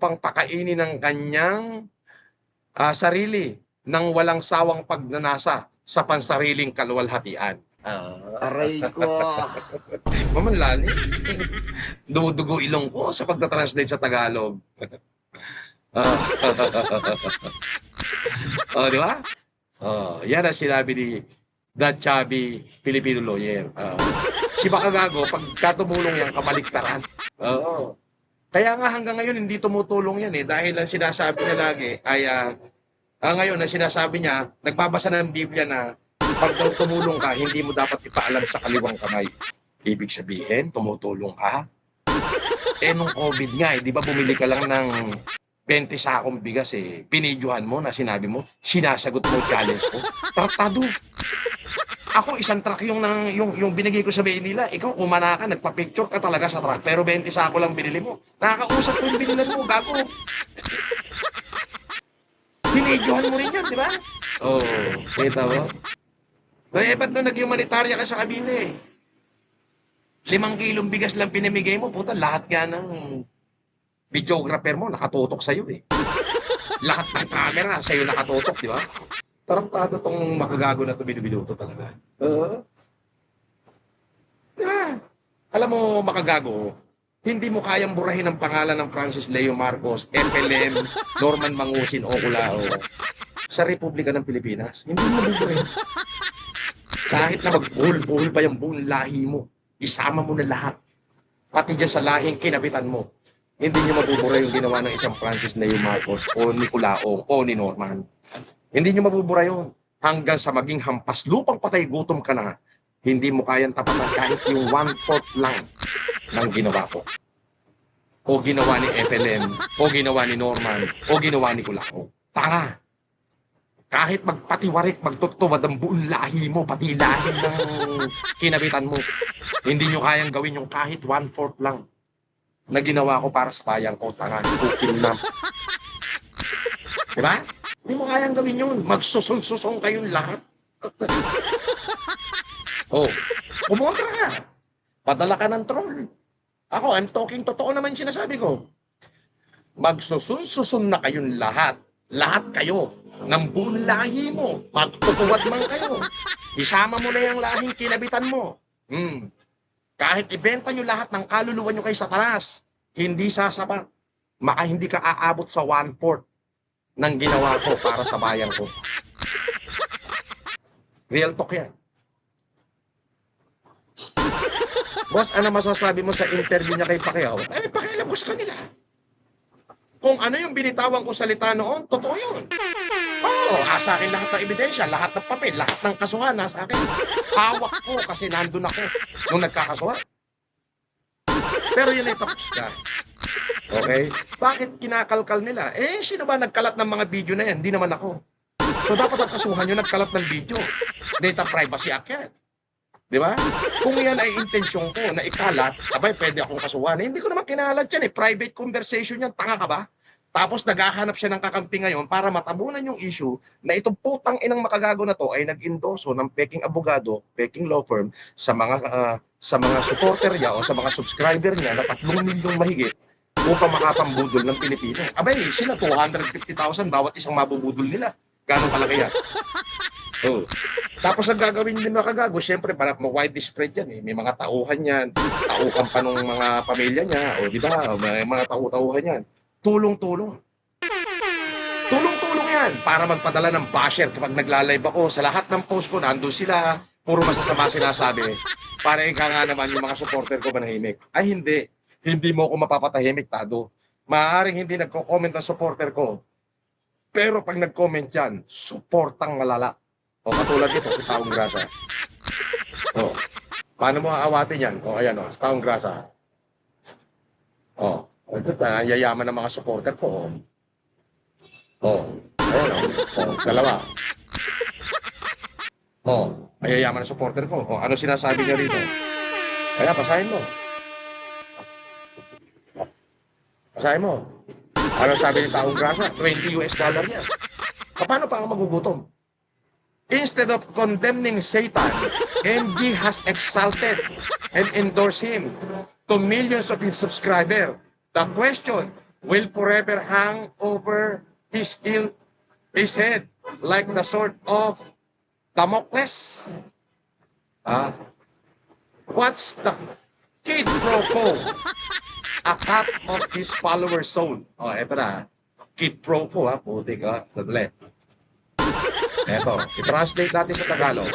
upang pakainin ng kanyang sarili ng walang sawang pagnanasa sa pansariling kaluwalhatian. Aray ko. Mamanlalim. Dumudugo ilong ko sa pagta-translate sa Tagalog. Di ba? Yan ang sinabi ni that chubby Filipino lawyer. Si Makagago, pagka tumulong yan, kabaliktaran. Kaya nga hanggang ngayon hindi tumutulong yan dahil ang sinasabi niya lagi ay ngayon ang sinasabi niya, nagbabasa ng Biblia na pag daw tumulong ka, hindi mo dapat ipaalam sa kaliwang kamay. Ibig sabihin, tumutulong ka. Nung COVID nga, di ba bumili ka lang ng 20 sakong bigas pinidyohan mo na sinabi mo, sinasagot mo challenge ko. Tratado. Ako isang truck yung binigay ko sa Maynila. Ikaw kumana ka, nagpa-picture ka talaga sa truck, pero 20 sako lang binili mo. Nakakausap ko yung binilan mo, gago. Binidyohan mo rin yan, di ba? Kita mo? Ba't doon nag-humanitarian ka sa Cavite? 5 kilong bigas lang pinamigay mo, puta, lahat nga ng videographer mo nakatutok sa'yo Lahat ng camera sa'yo nakatutok, di ba? Tarantado tong Makagago na tuminubinuto talaga. Diba? Alam mo, Makagago, hindi mo kayang burahin ang pangalan ng Francis Leo Marcos, FLM, Norman Mangusin o Culao sa Republika ng Pilipinas. Hindi mo buburahin. Kahit na magbuhol-buhol pa yung buong lahi mo, isama mo na lahat. Pati dyan sa lahing kinabitan mo, hindi niyo mabubura yung ginawa ng isang Francis Leo Marcos o ni Culao o ni Norman. Hindi niyo mabubura yun. Hanggang sa maging hampas lupang patay gutom ka na, hindi mo kayang tapatan kahit yung 1/4 lang ng ginawa ko. O ginawa ni FLM, o ginawa ni Norman, o ginawa ni Culao. Tanga! Kahit magpatiwarik, magtutuwad ang buong lahi mo, pati lahi ng kinabitan mo, hindi nyo kayang gawin yung kahit 1/4 lang na ginawa ko para sa bayan ko. Tanga, kukin na. Diba? Hindi mo kayang gawin yun. Magsusong-susong kayong lahat. Kumontra ka. Padala ka ng troll. Ako, I'm talking totoo naman sinasabi ko. Magsusun-susun na kayong lahat. Lahat kayo. Ng buong lahi mo. Magtutuwad man kayo. Isama mo na yung lahing kinabitan mo. Kahit ibenta nyo lahat ng kaluluwa nyo kay Satanas, hindi sasapat. Maka hindi ka aabot sa 1/4 ng ginawa ko para sa bayan ko. Real talk yan. Boss, ano masasabi mo sa interview niya kay Pacquiao? Pakialam ko sa kanila. Kung ano yung binitawan ko salita noon, totoo yun. Sa akin lahat ng ebidensya, lahat ng papel, lahat ng kasuhan nasa akin. Hawak ko kasi nandun ako nung nagkakasuhan. Pero yun ay tapos na. Okay? Bakit kinakalkal nila? Sino ba nagkalat ng mga video na yan? Hindi naman ako. So dapat ang kasuhan nyo nagkalat ng video. Data Privacy Act yan. Di ba? Kung yan ay intensyon ko na ikalat, abay, pwede akong kasuhan. Hindi ko naman kinalat yan Private conversation yan. Tanga ka ba? Tapos naghahanap siya ng kakampi ngayon para matabunan yung issue na itong putang inang Makagago na to ay nag-endorso ng peking abogado, peking law firm sa mga supporter niya o sa mga subscriber niya na 3 milyong mahigit upang makapambudol ng Pilipino. Abay, sila 250,000 bawat isang mabubudol nila. Ganong kalaki yan. Tapos ang gagawin din Makagago, syempre para ma-wide spread yan May mga tauhan yan, tauhan pa ng mga pamilya niya, di ba? May mga tauhan yan. Tulong-tulong. Tulong-tulong yan para magpadala ng basher kapag nagla-live ako. Sa lahat ng post ko, nandun sila. Puro masasama sinasabi. Para ika nga naman yung mga supporter ko manahimik. Ay hindi. Hindi mo ako mapapatahimik, Tado. Maaaring hindi nagko-comment ang supporter ko. Pero pag nag-comment yan, supportang malala. Katulad nito, si Taong Grasa. Paano mo aawatin yan? Ayan si Taong Grasa. Ito yayaman ng mga supporter ko. Ayan dalawa. Yayaman ng supporter ko. Ano sinasabi niya rito? Kaya, basahin mo. Basahin mo. Ano sabi ni Taong Grasa? $20 yan. Paano pa ako magugutom? Instead of condemning Satan, MG has exalted and endorsed him to millions of his subscribers. The question, will forever hang over his head like the sword of Damocles. Ah, what's the quid pro quo? A half of his follower's soul. Oh, eto na. Quid pro quo, ha? Puti ka. Sadali. Eto, i-translate natin sa Tagalog.